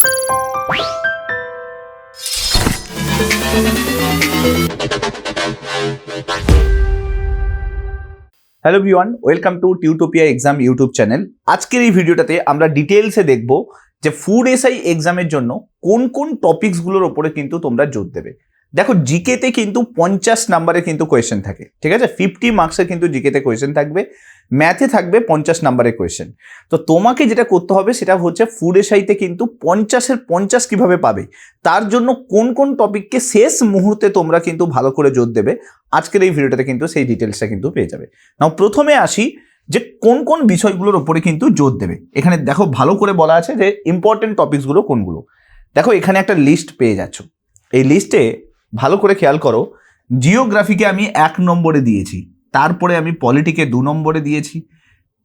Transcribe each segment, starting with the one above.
Hello everyone, welcome to Tutopia exam YouTube channel. আজকের এই ভিডিওটাতে আমরা ডিটেলসে দেখব যে ফুড এসআই এক্সামের জন্য কোন কোন টপিকসগুলোর ওপরে কিন্তু তোমরা জোর দেবে। দেখো, জিকেতে কিন্তু 50 নাম্বারের কিন্তু কোয়েশ্চেন থাকে, ঠিক আছে? 50 মার্কসের কিন্তু জিকেতে কোয়েশ্চেন থাকবে, ম্যাথে থাকবে 50 নাম্বারের কোয়েশ্চেন। তো তোমাকে যেটা করতে হবে সেটা হচ্ছে ফুড এসআইতে কিন্তু 50-এর 50 কিভাবে পাবে, তার জন্য কোন কোন টপিককে শেষ মুহূর্তে তোমরা কিন্তু ভালো করে জোর দেবে, আজকের এই ভিডিওটাতে কিন্তু সেই ডিটেলসটা কিন্তু পেয়ে যাবে। নাও প্রথমে আসি যে কোন কোন বিষয়গুলোর ওপরে কিন্তু জোর দেবে। এখানে দেখো ভালো করে বলা আছে যে ইম্পর্টেন্ট টপিকসগুলো কোনগুলো। দেখো এখানে একটা লিস্ট পেয়ে যাচ্ছ, এই লিস্টে ভালো করে খেয়াল করো। জিওগ্রাফিকে আমি 1 নম্বরে দিয়েছি, তারপরে আমি পলিটিকে 2 নম্বরে দিয়েছি,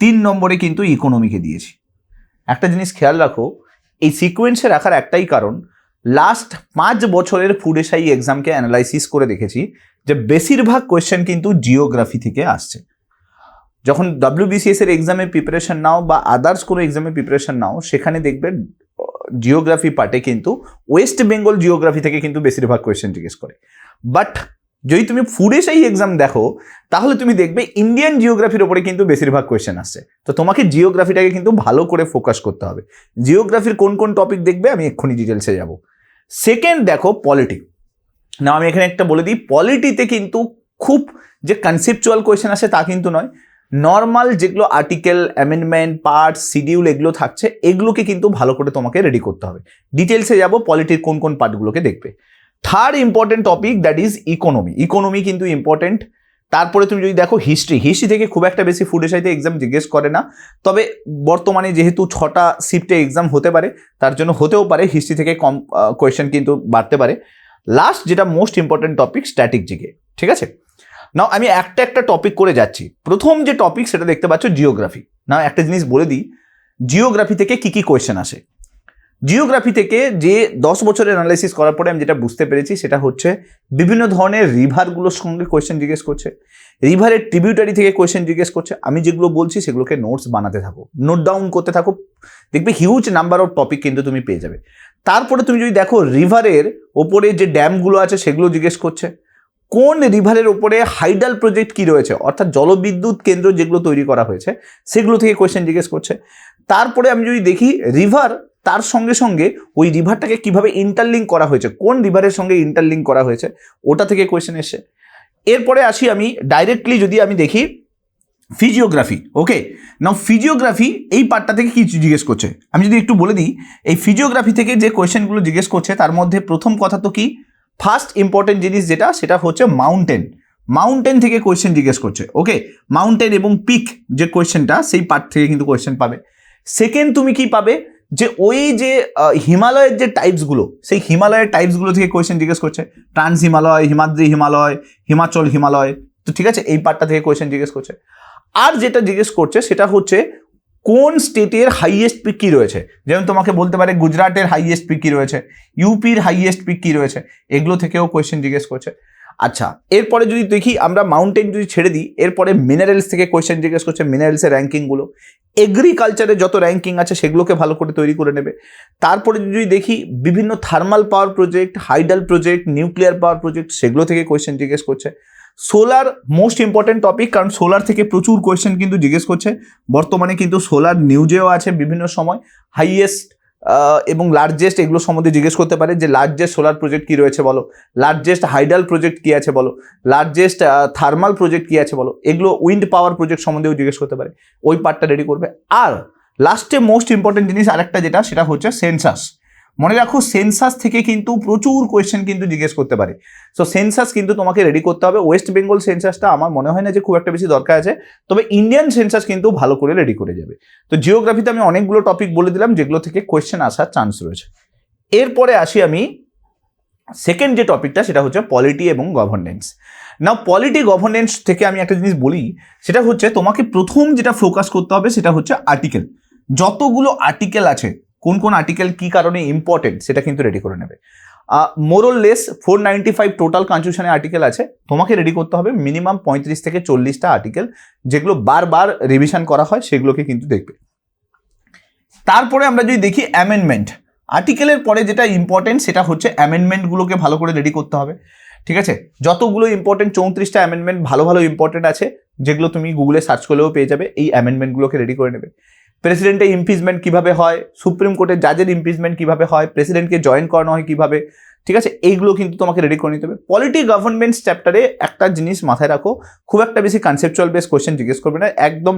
3 নম্বরে কিন্তু ইকোনমিকে দিয়েছি। একটা জিনিস খেয়াল রাখো, এই সিকোয়েন্সে রাখার একটাই কারণ, লাস্ট 5 বছরের ফুড এসআই এক্সামকে অ্যানালাইসিস করে দেখেছি যে বেশিরভাগ কোয়েশ্চেন কিন্তু জিওগ্রাফি থেকে আসছে। যখন WBCS এর এক্সামের প্রিপারেশন নাও বা আদার্স কোনো এক্সামের প্রিপারেশন নাও, সেখানে দেখবে জিওগ্রাফি পার্টে কিন্তু ওয়েস্ট বেঙ্গল জিওগ্রাফি থেকে কিন্তু বেশিরভাগ কোয়েশ্চেন জিজ্ঞেস করে। বাট যদি তুমি ফুড এসআই এক্সাম দেখো, তাহলে তুমি দেখবে ইন্ডিয়ান জিওগ্রাফির ওপরে কিন্তু বেশিরভাগ কোয়েশ্চেন আসছে। তো তোমাকে জিওগ্রাফিটাকে কিন্তু ভালো করে ফোকাস করতে হবে। জিওগ্রাফির কোন কোন টপিক দেখবে আমি এক্ষুনি ডিটেলসে যাব। সেকেন্ড দেখো পলিটি। না, আমি এখানে একটা বলে দিই, পলিটিতে কিন্তু খুব যে কনসেপচুয়াল কোয়েশ্চেন আসে তা কিন্তু নয়। নর্মাল যেগুলো আর্টিকেল, অ্যামেন্ডমেন্ট, পার্ট, শিডিউল এগুলো থাকছে, এগুলোকে কিন্তু ভালো করে তোমাকে রেডি করতে হবে। ডিটেলসে যাব পলিটির কোন কোন পার্টগুলোকে দেখবে। Third important topic that is economy. Economy কিন্তু ইম্পর্টেন্ট। তারপরে তুমি যদি দেখো হিস্ট্রি থেকে খুব একটা বেশি ফুড এসআইতে এক্সাম জিজ্ঞেস করে না, তবে বর্তমানে যেহেতু 6টা শিফটে এক্সাম হতে পারে, তার জন্য হতেও পারে হিস্ট্রি থেকে কম কোয়েশ্চেন কিন্তু বাড়তে পারে। লাস্ট যেটা most important topic, static GK, ঠিক আছে? নাও আমি একটা টপিক করে যাচ্ছি। প্রথম যে টপিক সেটা দেখতে পাচ্ছ জিওগ্রাফি। না, একটা জিনিস বলে দিই, জিওগ্রাফি থেকে কি কি কোয়েশ্চেন আসে। জিওগ্রাফি থেকে যে 10 বছরের অ্যানালাইসিস করার পরে আমি যেটা বুঝতে পেরেছি সেটা হচ্ছে বিভিন্ন ধরনের রিভারগুলোর সঙ্গে কোয়েশ্চেন জিজ্ঞেস করছে, রিভারের ট্রিবিউটারি থেকে কোয়েশ্চেন জিজ্ঞেস করছে। আমি যেগুলো বলছি সেগুলোকে নোটস বানাতে থাকো, নোট ডাউন করতে থাকো, দেখবে হিউজ নাম্বার অফ টপিক কিন্তু তুমি পেয়ে যাবে। তারপরে তুমি যদি দেখো রিভারের ওপরে যে ড্যামগুলো আছে সেগুলো জিজ্ঞেস করছে, কোন রিভারের ওপরে হাইডাল প্রজেক্ট কি রয়েছে, অর্থাৎ জলবিদ্যুৎ কেন্দ্র যেগুলো তৈরি করা হয়েছে সেগুলো থেকে কোয়েশ্চেন জিজ্ঞেস করছে। তারপরে আমি যদি দেখি রিভার, তার সঙ্গে সঙ্গে ওই রিভারটাকে কিভাবে ইন্টারলিঙ্ক করা হয়েছে, কোন রিভারের সঙ্গে ইন্টারলিঙ্ক করা হয়েছে, ওটা থেকে কোয়েশ্চেন এসে। এরপরে আসি আমি ডাইরেক্টলি যদি আমি দেখি ফিজিওগ্রাফি। ওকে, নাও ফিজিওগ্রাফি এই পার্টটা থেকে কি জিজ্ঞেস করছে আমি যদি একটু বলে দিই। এই ফিজিওগ্রাফি থেকে যে কোয়েশ্চেনগুলো জিজ্ঞেস করছে তার মধ্যে প্রথম কথা তো কি, ফার্স্ট ইম্পর্টেন্ট জিনিস যেটা সেটা হচ্ছে মাউন্টেন থেকে কোয়েশ্চেন জিজ্ঞেস করছে। ওকে, মাউন্টেন এবং পিক যে কোয়েশ্চেনটা, সেই পার্ট থেকে কিন্তু কোয়েশ্চেন পাবে। সেকেন্ড তুমি কি পাবে, যে ওই যে হিমালয়ের যে টাইপসগুলো, সেই হিমালয়ের টাইপসগুলো থেকে কোয়েশ্চেন জিজ্ঞেস করছে। ট্রান্স হিমালয়, হিমাদ্রি হিমালয়, হিমাচল হিমালয়, তো ঠিক আছে, এই পার্টটা থেকে কোয়েশ্চেন জিজ্ঞেস করছে। আর যেটা জিজ্ঞেস করছে সেটা হচ্ছে কোন স্টেটের হাইয়েস্ট পিক কী রয়েছে, যেমন তোমাকে বলতে পারে গুজরাটের হাইয়েস্ট পিক কী রয়েছে, ইউপির হাইয়েস্ট পিক কী রয়েছে, এগুলো থেকেও কোয়েশ্চেন জিজ্ঞেস করছে। আচ্ছা, এরপরে যদি দেখি আমরা মাউন্টেন যদি ছেড়ে দিই, এরপরে মিনারেলস থেকে কোয়েশ্চেন জিজ্ঞেস করছে, মিনারেলসের র্যাঙ্কিংগুলো, এগ্রিকালচারের যত র্যাঙ্কিং আছে সেগুলোকে ভালো করে তৈরি করে নেবে। তারপরে যদি দেখি বিভিন্ন thermal power project, hydel project, nuclear power project, সেগুলো থেকে কোয়েশ্চেন জিজ্ঞেস করছে। সোলার মোস্ট ইম্পর্টেন্ট টপিক, কারণ সোলার থেকে প্রচুর কোয়েশ্চেন কিন্তু জিজ্ঞেস করছে। বর্তমানে কিন্তু সোলার নিউজেও আছে বিভিন্ন সময়, হাইয়েস্ট এবং লার্জেস্ট এগুলো সম্বন্ধে জিজ্ঞেস করতে পারে, যে লার্জেস্ট সোলার প্রজেক্ট কী রয়েছে বলো, লার্জেস্ট হাইডাল প্রজেক্ট কী আছে বলো, লার্জেস্ট থার্মাল প্রজেক্ট কী আছে বলো, এগুলো উইন্ড পাওয়ার প্রজেক্ট সম্বন্ধেও জিজ্ঞেস করতে পারে। ওই পার্টটা রেডি করবে। আর লাস্টে মোস্ট ইম্পর্টেন্ট জিনিস আরেকটা যেটা, সেটা হচ্ছে সেন্সাস। মনে রাখো, সেন্সাস থেকে কিন্তু প্রচুর কোয়েশ্চেন কিন্তু জিজ্ঞেস করতে পারে। সো সেন্সাস কিন্তু তোমাকে রেডি করতে হবে। ওয়েস্ট বেঙ্গল সেন্সাসটা আমার মনে হয় না যে খুব একটা বেশি দরকার আছে, তবে ইন্ডিয়ান সেন্সাস কিন্তু ভালো করে রেডি করে যাবে। তো জিওগ্রাফিতে আমি অনেকগুলো টপিক বলে দিলাম যেগুলো থেকে কোয়েশ্চেন আসার চান্স রয়েছে। এরপরে আসি আমি সেকেন্ড যে টপিকটা, সেটা হচ্ছে পলিটি এবং গভর্নেন্স। না, পলিটি গভর্নেন্স থেকে আমি একটা জিনিস বলি, সেটা হচ্ছে তোমাকে প্রথম যেটা ফোকাস করতে হবে সেটা হচ্ছে আর্টিকেল। যতগুলো আর্টিকেল আছে, কোন কোন আর্টিকেল কি কারণে ইম্পর্টেন্ট সেটা কিন্তু রেডি করে নেবে। মোরলেস 495 টোটাল কনস্টিটিউশনে আর্টিকেল আছে, তোমাকে রেডি করতে হবে মিনিমাম 35 থেকে 40টা আর্টিকেল, যেগুলো বারবার রিভিশন করা হয়, সেগুলোকে কিন্তু দেখবে। তারপরে আমরা যদি দেখি অ্যামেন্ডমেন্ট, আর্টিকেলের পরে যেটা ইম্পর্টেন্ট সেটা হচ্ছে অ্যামেন্ডমেন্টগুলোকে ভালো করে রেডি করতে হবে, ঠিক আছে। যতগুলো ইম্পর্টেন্ট 34টা অ্যামেন্ডমেন্ট ভালো ভালো ইম্পর্টেন্ট আছে, যেগুলো তুমি গুগলে সার্চ করলেও পেয়ে যাবে, এই অ্যামেন্ডমেন্টগুলোকে রেডি করে নেবে। প্রেসিডেন্টের ইমপিচমেন্ট কিভাবে হয়, সুপ্রিম কোর্টের জাজের ইমপিচমেন্ট কিভাবে হয়, প্রেসিডেন্টকে জয়েন করানো হয় কিভাবে, ঠিক আছে, এইগুলো কিন্তু তোমাকে রেডি করে নিতে হবে। পলিটি গভর্নমেন্টস চ্যাপ্টারে একটা জিনিস মাথায় রাখো, খুব একটা বেশি কনসেপচুয়াল বেস কোয়েশ্চেন জিজ্ঞেস করবে না, একদম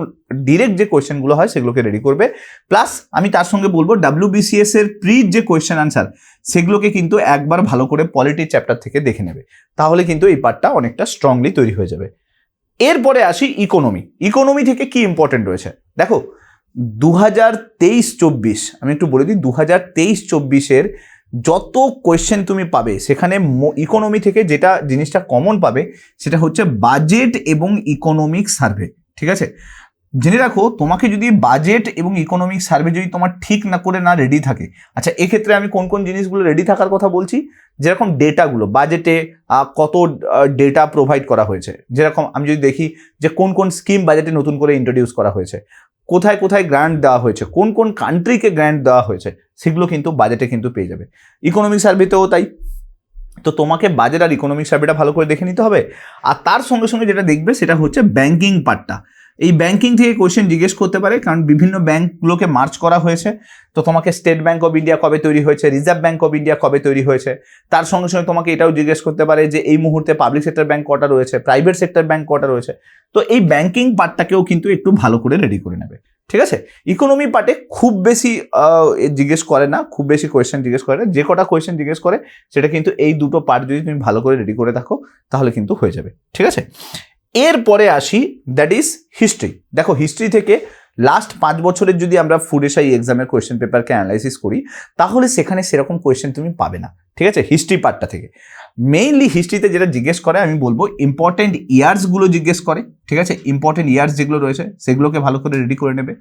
ডিরেক্ট যে কোয়েশ্চেনগুলো হয় সেগুলোকে রেডি করবে। প্লাস আমি তার সঙ্গে বলবো WBCS এর প্রি যে কোয়েশ্চেন আনসার সেগুলোকে কিন্তু একবার ভালো করে পলিটি চ্যাপ্টার থেকে দেখে নেবে, তাহলে কিন্তু এই পার্টটা অনেকটা স্ট্রংলি তৈরি হয়ে যাবে। এরপরে আসি ইকোনমি থেকে কি ইম্পর্টেন্ট রয়েছে দেখো। 2023-24 আমি একটু বলে দিই, 2023-24 যত কোয়েশ্চেন তুমি পাবে সেখানে ইকোনমি থেকে যেটা জিনিসটা কমন পাবে সেটা হচ্ছে বাজেট এবং ইকোনমিক সার্ভে, ঠিক আছে। জেনে রাখো, তোমাকে যদি বাজেট এবং ইকোনমিক সার্ভে যদি তোমার ঠিক না করে না রেডি থাকে, আচ্ছা এক্ষেত্রে আমি কোন কোন জিনিসগুলো রেডি থাকার কথা বলছি, যেরকম ডেটাগুলো বাজেটে কত ডেটা প্রোভাইড করা হয়েছে, যেরকম আমি যদি দেখি যে কোন কোন স্কিম বাজেটে নতুন করে ইন্ট্রোডিউস করা হয়েছে, কোথায় কোথায় গ্র্যান্ট দেওয়া হয়েছে, কোন কোন কান্ট্রিকে গ্র্যান্ট দেওয়া হয়েছে, সেগুলো কিন্তু বাজেটে কিন্তু পেয়ে যাবে। ইকোনমিক সার্ভেতেও তাই। তো তোমাকে বাজেট আর ইকোনমিক সার্ভেটা ভালো করে দেখে নিতে হবে। আর তার সঙ্গে সঙ্গে যেটা দেখবে সেটা হচ্ছে ব্যাংকিং পার্টটা। এই ব্যাংকিং থেকে কোয়েশ্চেন জিজ্ঞেস করতে পারে, কারণ বিভিন্ন ব্যাংকগুলোকে মার্চ করা হয়েছে। তো তোমাকে স্টেট ব্যাংক অফ ইন্ডিয়া কবে তৈরি হয়েছে, রিজার্ভ ব্যাংক অফ ইন্ডিয়া কবে তৈরি হয়েছে, তার সঙ্গে সঙ্গে তোমাকে এটাও জিজ্ঞেস করতে পারে যে এই মুহূর্তে পাবলিক সেক্টর ব্যাংক কটা রয়েছে, প্রাইভেট সেক্টর ব্যাংক কটা রয়েছে। তো এই ব্যাংকিং পার্টটাকেও কিন্তু একটু ভালো করে রেডি করে নেবে, ঠিক আছে। ইকোনমি পার্টে খুব বেশি জিজ্ঞেস করে না, খুব বেশি কোয়েশ্চেন জিজ্ঞেস করে না, যে কটা কোয়েশ্চেন জিজ্ঞেস করে সেটা কিন্তু এই দুটো পার্ট যদি তুমি ভালো করে রেডি করে থাকো তাহলে কিন্তু হয়ে যাবে, ঠিক আছে। এরপরে আসি, দ্যাট ইজ হিস্ট্রি। দেখো হিস্ট্রি থেকে লাস্ট 5 বছরের যদি আমরা ফুড এসআই এক্সামের কোয়েশ্চেন পেপারকে অ্যানালাইসিস করি তাহলে সেখানে সেরকম কোয়েশ্চেন তুমি পাবে না, ঠিক আছে। হিস্ট্রি পার্টটা থেকে মেইনলি হিস্ট্রিতে যেটা জিজ্ঞেস করে আমি বলবো ইম্পর্টেন্ট ইয়ার্সগুলো জিজ্ঞেস করে, ঠিক আছে। ইম্পর্টেন্ট ইয়ার্স যেগুলো রয়েছে সেগুলোকে ভালো করে রেডি করে নেবে।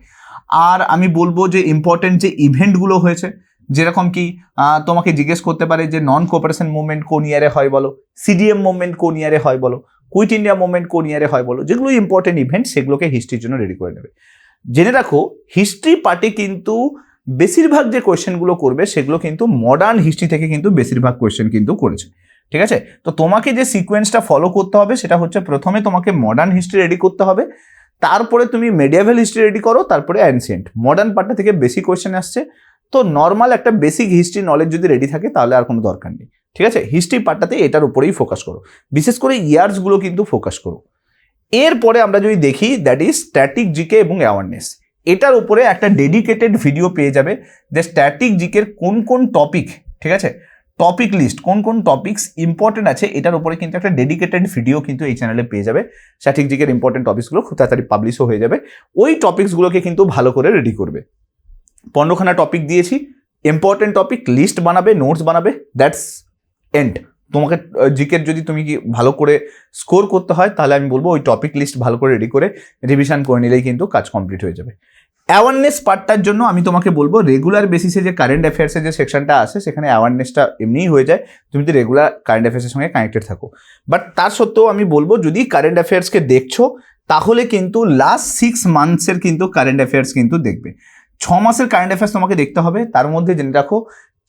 আর আমি বলবো যে ইম্পর্টেন্ট যে ইভেন্টগুলো হয়েছে, যেরকম কি তোমাকে জিজ্ঞেস করতে পারে যে নন কোঅপারেশন মুভমেন্ট কোন ইয়ারে হয় বলো, CDM মুভমেন্ট কোন ইয়ারে হয় বলো, কুইট ইন্ডিয়া মুভমেন্ট কোন ইয়ারে হয় বলো, যেগুলো ইম্পর্টেন্ট ইভেন্ট সেগুলোকে হিস্ট্রির জন্য রেডি করে নেবে। জেনে রাখো হিস্ট্রি পার্টে কিন্তু বেশিরভাগ যে কোয়েশ্চেনগুলো করবে সেগুলো কিন্তু মডার্ন হিস্ট্রি থেকে কিন্তু বেশিরভাগ কোয়েশ্চেন কিন্তু করেছে, ঠিক আছে। তো তোমাকে যে সিকোয়েন্সটা ফলো করতে হবে সেটা হচ্ছে প্রথমে তোমাকে মডার্ন হিস্ট্রি রেডি করতে হবে, তারপরে তুমি মেডিয়েভাল হিস্ট্রি রেডি করো, তারপরে অ্যানসিয়েন্ট। মডার্ন পার্টটা থেকে বেশি কোয়েশ্চেন আসছে, তো নর্মাল একটা বেসিক হিস্ট্রি নলেজ যদি রেডি থাকে তাহলে আর কোনো দরকার নেই, ঠিক আছে। হিস্ট্রি পার্টটাতে এটার উপরেই ফোকাস করো, বিশেষ করে ইয়ার্সগুলো কিন্তু ফোকাস করো। এরপরে আমরা যদি দেখি দ্যাট ইজ স্ট্যাটিক জিকে এবং অ্যাওয়ারনেস। এটার উপরে একটা ডেডিকেটেড ভিডিও পেয়ে যাবে যে স্ট্যাটিক জিকের কোন কোন টপিক, ঠিক আছে, টপিক লিস্ট কোন কোন টপিকস ইম্পর্টেন্ট আছে, এটার উপরে কিন্তু একটা ডেডিকেটেড ভিডিও কিন্তু এই চ্যানেলে পেয়ে যাবে। স্ট্যাটিক জিকের ইম্পর্টেন্ট টপিকসগুলো খুব তাড়াতাড়ি পাবলিশও হয়ে যাবে, ওই টপিকসগুলোকে কিন্তু ভালো করে রেডি করবে। 15খানা টপিক দিয়েছি, ইম্পর্টেন্ট টপিক লিস্ট বানাবে, নোটস বানাবে, দ্যাটস এন্ড। তোমাকে জিকের যদি তুমি কি ভালো করে স্কোর করতে হয় তাহলে আমি বলবো ওই টপিক লিস্ট ভালো করে রেডি করে রিভিশন করে নিলেই কিন্তু কাজ কমপ্লিট হয়ে যাবে। অ্যাওয়ারনেস পার্টটার জন্য আমি তোমাকে বলবো রেগুলার বেসিসে যে কারেন্ট অ্যাফেয়ার্সের যে সেকশনটা আছে সেখানে অ্যাওয়ারনেসটা এমনিই হয়ে যায়, তুমি যদি রেগুলার কারেন্ট অ্যাফেয়ার্সের সঙ্গে কানেক্টেড থাকো। বাট তার সত্ত্বেও আমি বলবো যদি কারেন্ট অ্যাফেয়ার্সকে দেখছো তাহলে কিন্তু লাস্ট 6 মান্থসের কিন্তু কারেন্ট অ্যাফেয়ার্স কিন্তু দেখবে। 6 মাসের কারেন্ট অ্যাফেয়ার্স তোমাকে দেখতে হবে, তার মধ্যে জেনে রাখো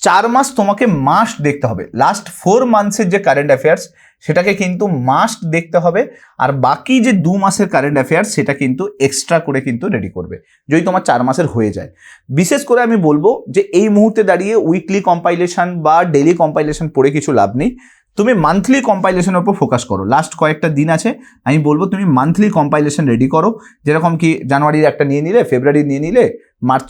4 মাস তোমাকে মাস্ট দেখতে হবে। লাস্ট 4 মান্থসের যে কারেন্ট অ্যাফেয়ার্স সেটাকে কিন্তু মাস্ট দেখতে হবে, আর বাকি যে 2 মাসের কারেন্ট অ্যাফেয়ার্স সেটা কিন্তু এক্সট্রা করে কিন্তু রেডি করবে যদি তোমার 4 মাসের হয়ে যায়। বিশেষ করে আমি বলবো যে এই মুহূর্তে দাঁড়িয়ে উইকলি কম্পাইলেশন বা ডেইলি কম্পাইলেশন পড়ে কিছু লাভ নেই, তুমি মান্থলি কম্পাইলেশনের উপর ফোকাস করো। লাস্ট কয়েকটা দিন আছে, আমি বলবো তুমি মান্থলি কম্পাইলেশন রেডি করো, যেরকম কি জানুয়ারির একটা নিয়ে নিলে, ফেব্রুয়ারি নিয়ে নিলে, মার্চ,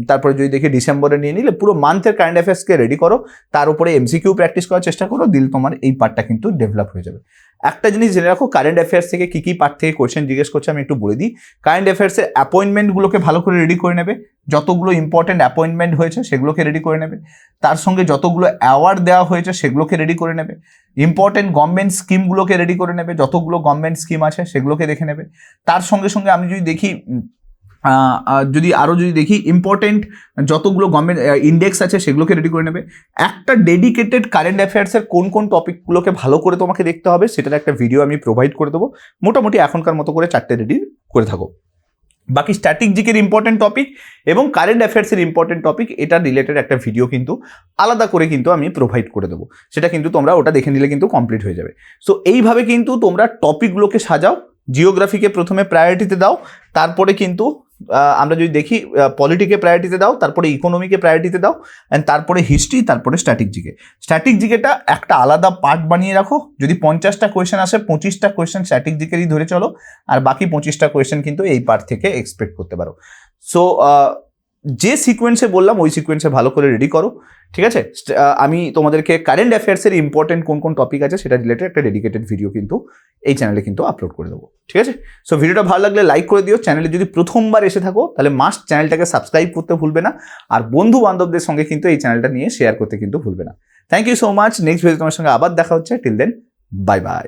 তারপরে যদি দেখি ডিসেম্বরে নিয়ে নিলে, পুরো মান্থের কারেন্ট অ্যাফেয়ার্সকে রেডি করো, তার উপরে MCQ প্র্যাকটিস করার চেষ্টা করো, দিল তোমার এই পার্টটা কিন্তু ডেভেলপ হয়ে যাবে। একটা জিনিস জেনে রাখো, কারেন্ট অ্যাফেয়ার্স থেকে কী কী পার্ট থেকে কোয়েশ্চেন জিজ্ঞেস করছে আমি একটু বলে দিই। কারেন্ট অ্যাফেয়ার্সের অ্যাপয়েন্টমেন্টগুলোকে ভালো করে রেডি করে নেবে, যতগুলো ইম্পর্টেন্ট অ্যাপয়েন্টমেন্ট হয়েছে সেগুলোকে রেডি করে নেবে, তার সঙ্গে যতগুলো অ্যাওয়ার্ড দেওয়া হয়েছে সেগুলোকে রেডি করে নেবে, ইম্পর্টেন্ট গভর্নমেন্ট স্কিমগুলোকে রেডি করে নেবে, যতগুলো গভর্নমেন্ট স্কিম আছে সেগুলোকে দেখে নেবে। তার সঙ্গে সঙ্গে আমি যদি দেখি যদি দেখি ইম্পর্টেন্ট যতগুলো গভর্নমেন্ট ইন্ডেক্স আছে সেগুলোকে রেডি করে নেবে। একটা ডেডিকেটেড কারেন্ট অ্যাফেয়ার্সের কোন কোন টপিকগুলোকে ভালো করে তোমাকে দেখতে হবে সেটার একটা ভিডিও আমি প্রোভাইড করে দেবো। মোটামুটি এখনকার মতো করে 4টে রেডি করে থাকো। বাকি স্ট্যাটিক জিকের ইম্পর্টেন্ট টপিক এবং কারেন্ট অ্যাফেয়ার্সের ইম্পর্টেন্ট টপিক এটা রিলেটেড একটা ভিডিও কিন্তু আলাদা করে কিন্তু আমি প্রোভাইড করে দেবো, সেটা কিন্তু তোমরা ওটা দেখে নিলে কিন্তু কমপ্লিট হয়ে যাবে। সো এইভাবে কিন্তু তোমরা টপিকগুলোকে সাজাও, জিওগ্রাফিকে প্রথমে প্রায়োরিটিতে দাও, তারপরে কিন্তু আমরা যদি দেখি পলিটিকে প্রায়োরিটিতে দাও, তারপরে ইকোনমিকে প্রায়োরিটিতে দাও, অ্যান্ড তারপরে হিস্ট্রি, তারপরে স্ট্যাটিক জিকে। স্ট্যাটিক জিকেটা একটা আলাদা পার্ট বানিয়ে রাখো, যদি 50টা কোয়েশ্চেন আসে 25টা কোয়েশ্চেন স্ট্যাটিক জিকেরই ধরে চলো, আর বাকি 25টা কোয়েশ্চেন কিন্তু এই পার্ট থেকে এক্সপেক্ট করতে পারো। সো যে সিকোয়েন্সে বললাম ওই সিকোয়েন্সে ভালো করে রেডি করো, ঠিক আছে? আমি তোমাদেরকে কারেন্ট অ্যাফেয়ার্সের ইম্পর্টেন্ট কোন কোন টপিক আছে সেটা রিলেটেড একটা ডেডিকেটেড ভিডিও কিন্তু এই চ্যানেলে কিন্তু আপলোড করে দেবো, ঠিক আছে? সো ভিডিওটা ভালো লাগলে লাইক করে দিও, চ্যানেলে যদি প্রথমবার এসে থাকো তাহলে মাস্ট চ্যানেলটাকে সাবস্ক্রাইব করতে ভুলবে না, আর বন্ধু বান্ধবদের সঙ্গে কিন্তু এই চ্যানেলটা নিয়ে শেয়ার করতে কিন্তু ভুলবে না। Thank you so much. Next video তোমার সঙ্গে আবার দেখা হচ্ছে। Till then, bye by.